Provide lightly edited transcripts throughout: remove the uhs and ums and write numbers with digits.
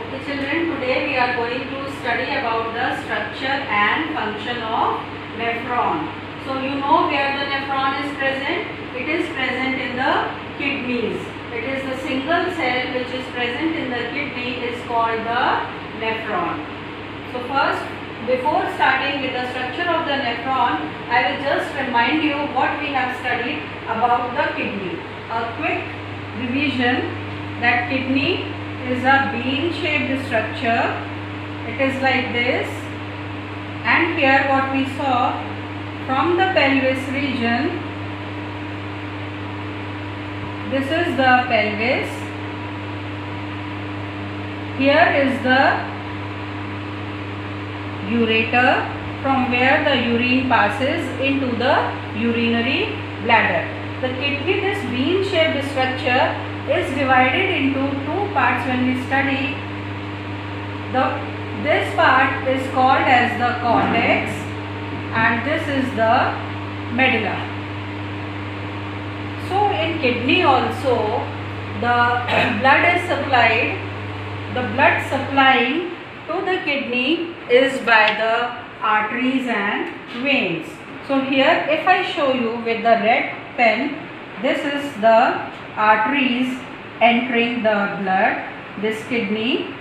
Okay, children, today we are going to study about the structure and function of nephron. So you know where the nephron is present? It is present in the kidneys. It is the single cell which is present in the kidney is called the nephron. So first, before starting with the structure of the nephron, I will just remind you what we have studied about the kidney. A quick revision that kidney is a bean shaped structure. It is like this, and here what we saw, from the pelvis region, this is the pelvis, here is the ureter from where the urine passes into the urinary bladder. The kidney, this bean shaped structure, is divided into two parts when we study. This part is called as the cortex and this is the medulla. So in kidney also the blood is supplied. The blood supplying to the kidney is by the arteries and veins. So here if I show you with the red pen, this is the arteries entering the blood, this kidney,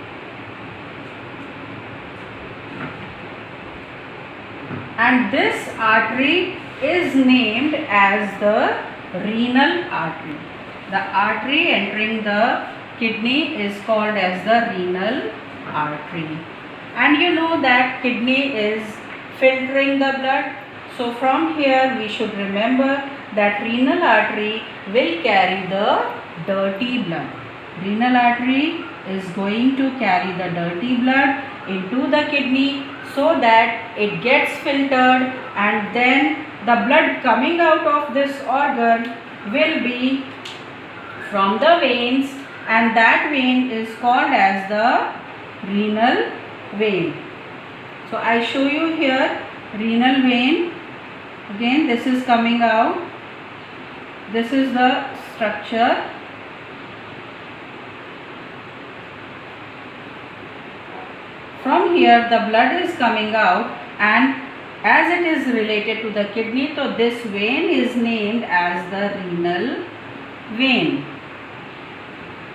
and this artery is named as the renal artery. The artery entering the kidney is called as the renal artery. And you know that kidney is filtering the blood. So from here we should remember that renal artery will carry the dirty blood. Renal artery is going to carry the dirty blood into the kidney so that it gets filtered, and then the blood coming out of this organ will be from the veins, and that vein is called as the renal vein. So I show you here renal vein. Again, this is coming out. This is the structure. From here the blood is coming out, and as it is related to the kidney, so this vein is named as the renal vein.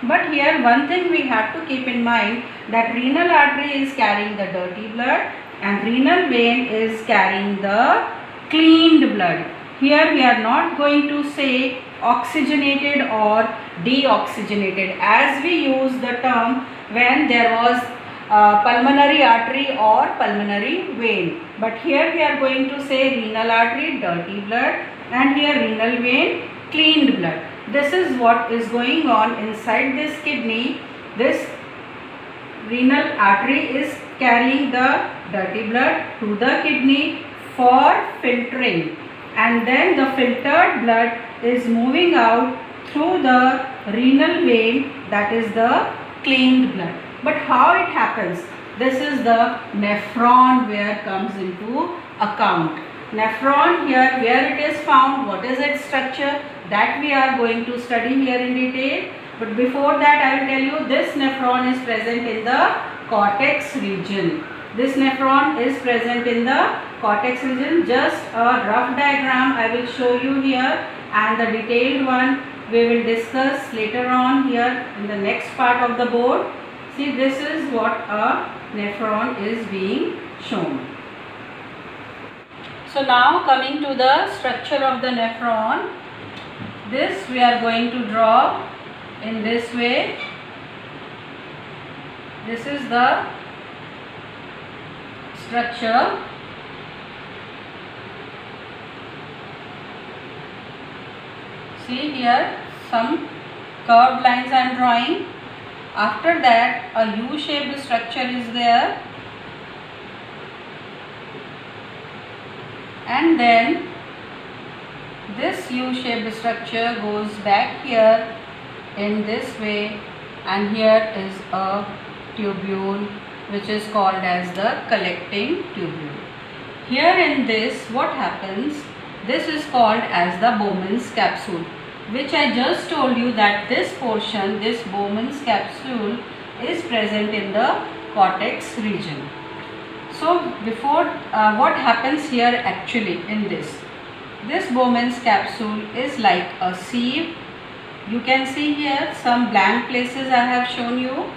But here one thing we have to keep in mind, that renal artery is carrying the dirty blood and renal vein is carrying the cleaned blood. Here we are not going to say oxygenated or deoxygenated as we use the term when there was pulmonary artery or pulmonary vein. But here we are going to say renal artery, dirty blood, and here renal vein, cleaned blood. This is what is going on inside this kidney. This renal artery is carrying the dirty blood to the kidney for filtering, and then the filtered blood is moving out through the renal vein, that is the cleaned blood. But how it happens? This is the nephron where comes into account. Nephron here, where it is found, what is its structure, that we are going to study here in detail. But before that I will tell you, this nephron is present in the cortex region. This nephron is present in the cortex region. Just a rough diagram I will show you here, and the detailed one we will discuss later on here in the next part of the board. See, this is what a nephron is being shown. So now coming to the structure of the nephron, this we are going to draw in this way. This is the structure. See here some curved lines I am drawing. After that a U-shaped structure is there, and then this U-shaped structure goes back here in this way, and here is a tubule which is called as the collecting tubule. Here in this what happens, this is called as the Bowman's capsule, which I just told you that this portion, this Bowman's capsule, is present in the cortex region. So before what happens here actually in this Bowman's capsule is like a sieve. You can see here some blank places I have shown you.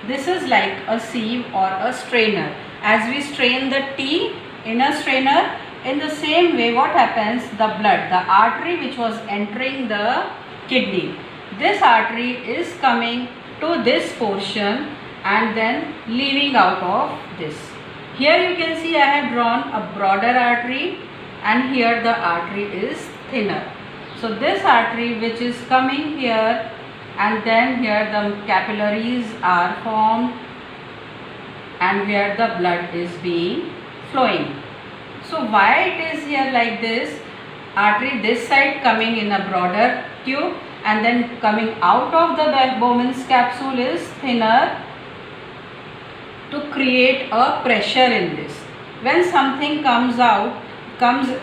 This is like a sieve or a strainer. As we strain the tea in a strainer, in the same way what happens, the blood, the artery which was entering the kidney, this artery is coming to this portion and then leaving out of this. Here you can see I have drawn a broader artery and here the artery is thinner. So this artery which is coming here and then here the capillaries are formed and where the blood is being flowing. So why it is here like this, artery this side coming in a broader tube and then coming out of the Bowman's capsule is thinner to create a pressure in this. When something comes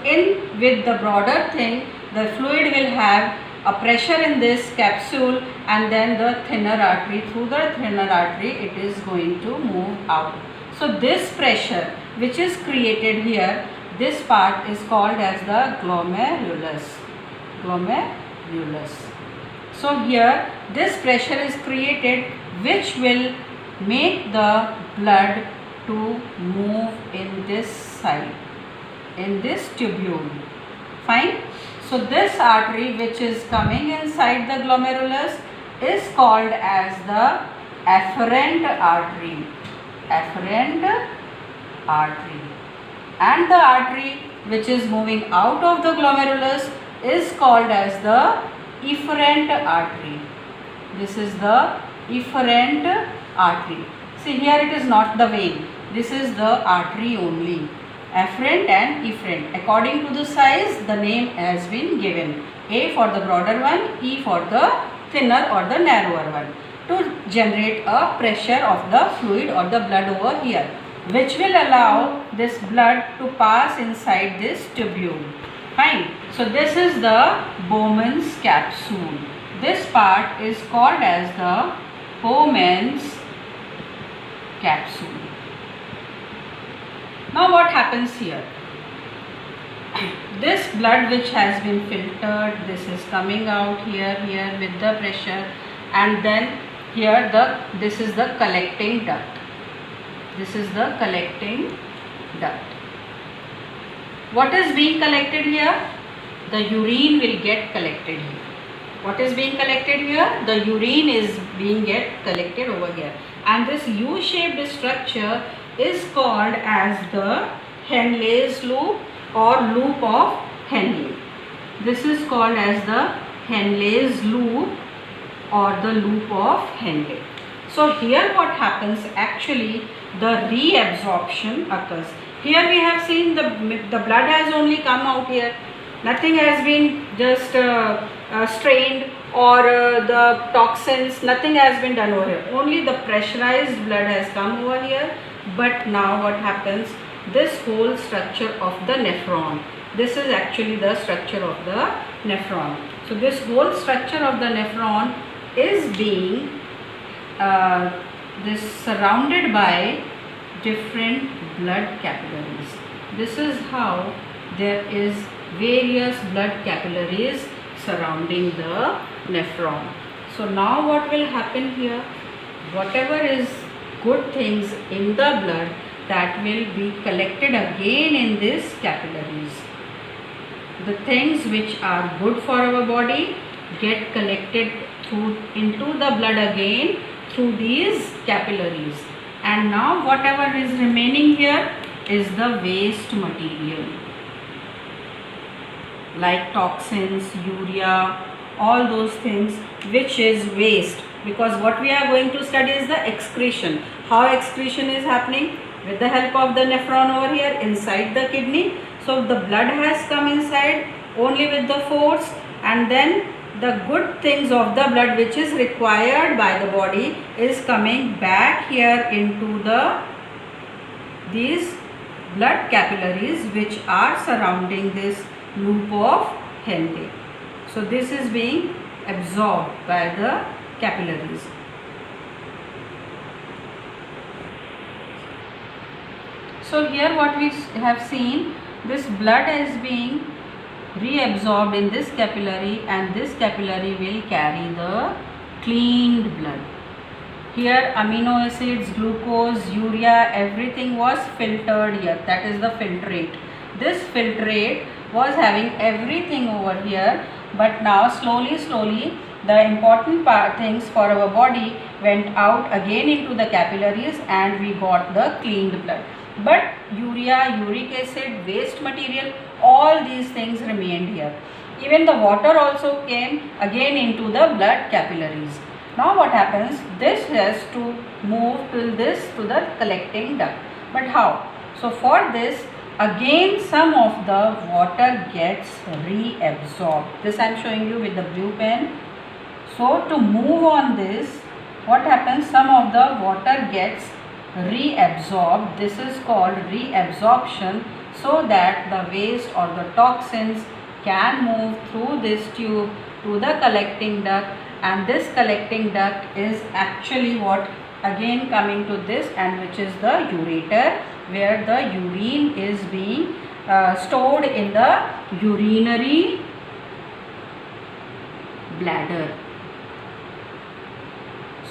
in with the broader thing, the fluid will have a pressure in this capsule and then the thinner artery, through the thinner artery it is going to move out. So this pressure which is created here, this part is called as the glomerulus. So here this pressure is created which will make the blood to move in this side, in this tubule. Fine. So this artery which is coming inside the glomerulus is called as the afferent artery. And the artery which is moving out of the glomerulus is called as the efferent artery. This is the efferent artery. See, here it is not the vein. This is the artery only. Afferent and efferent. According to the size, the name has been given. A for the broader one, E for the thinner or the narrower one, to generate a pressure of the fluid or the blood over here, which will allow this blood to pass inside this tubule. Fine. So this is the Bowman's capsule. This part is called as the Bowman's capsule. Now what happens here? This blood which has been filtered, this is coming out here with the pressure, and then here this is the collecting duct. This is the collecting duct. What is being collected here? The urine will get collected here. What is being collected here? The urine is being collected over here. And this U-shaped structure is called as the Henle's loop or loop of Henle. This is called as the Henle's loop or the loop of Henle. So here what happens, actually the reabsorption occurs. Here we have seen the blood has only come out here. Nothing has been just strained or the toxins, nothing has been done over here. Only the pressurized blood has come over here. But now what happens, this whole structure of the nephron, this is actually the structure of the nephron. So this whole structure of the nephron is being surrounded by different blood capillaries. This is how there is various blood capillaries surrounding the nephron. So now what will happen here? Whatever is good things in the blood, that will be collected again in these capillaries. The things which are good for our body get collected into the blood again through these capillaries. And now whatever is remaining here is the waste material, like toxins, urea, all those things which is waste, because what we are going to study is the excretion. How excretion is happening? With the help of the nephron over here inside the kidney. So the blood has come inside only with the force, and then the good things of the blood which is required by the body is coming back here into these blood capillaries which are surrounding this loop of Henle. So this is being absorbed by the capillaries. So here what we have seen, this blood is being reabsorbed in this capillary, and this capillary will carry the cleaned blood. Here amino acids, glucose, urea, everything was filtered here. That is the filtrate. This filtrate was having everything over here, but now slowly the important things for our body went out again into the capillaries, and we got the cleaned blood. But urea, uric acid, waste material, all these things remained here. Even the water also came again into the blood capillaries. Now what happens? This has to move till this to the collecting duct. But how? So for this, again some of the water gets reabsorbed. This I am showing you with the blue pen. So to move on this, what happens? Some of the water gets reabsorbed. This is called reabsorption, so that the waste or the toxins can move through this tube to the collecting duct, and this collecting duct is actually what again coming to this, and which is the ureter, where the urine is being stored in the urinary bladder.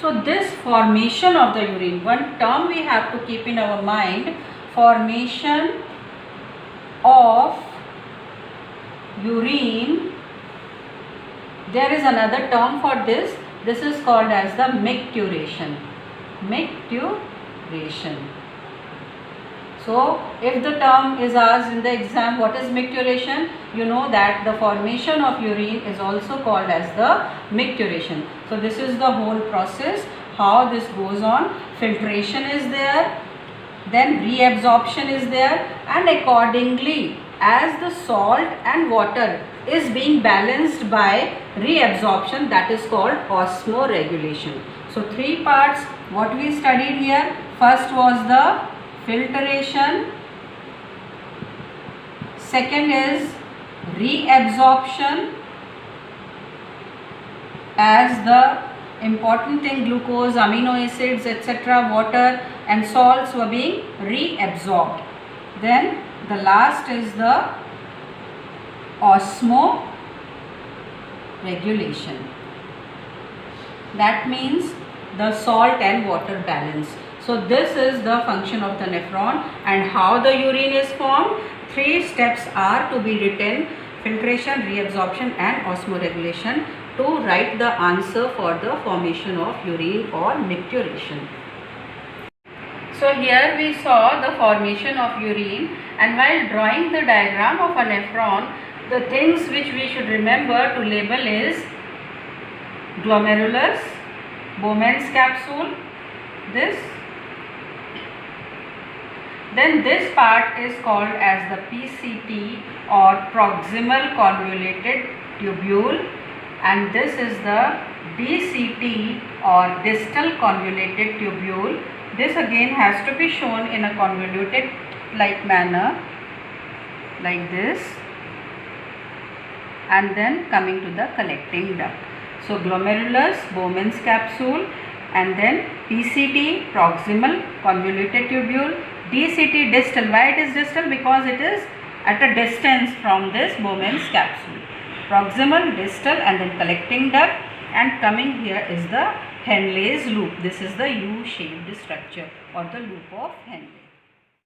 So this formation of the urine, one term we have to keep in our mind, formation of urine. There is another term for this. This is called as the micturition. Micturition. So if the term is asked in the exam, what is micturition? You know that the formation of urine is also called as the micturition. So this is the whole process, how this goes on. Filtration is there, then reabsorption is there, and accordingly as the salt and water is being balanced by reabsorption, that is called osmoregulation. So three parts what we studied here. First was the filtration, second is reabsorption, as the important thing glucose, amino acids, etc., water and salts were being reabsorbed. Then the last is the osmoregulation. That means the salt and water balance. So this is the function of the nephron, and how the urine is formed. Three steps are to be written: filtration, reabsorption and osmoregulation, to write the answer for the formation of urine or micturition. So here we saw the formation of urine, and while drawing the diagram of a nephron, the things which we should remember to label is glomerulus, Bowman's capsule, this. Then this part is called as the PCT or proximal convoluted tubule, and this is the DCT or distal convoluted tubule. This again has to be shown in a convoluted like manner, like this, and then coming to the collecting duct. So glomerulus, Bowman's capsule, and then PCT, proximal convoluted tubule, DCT, distal. Why it is distal? Because it is at a distance from this Bowman's capsule. Proximal, distal, and then collecting duct, and coming here is the Henle's loop. This is the U-shaped structure or the loop of Henle.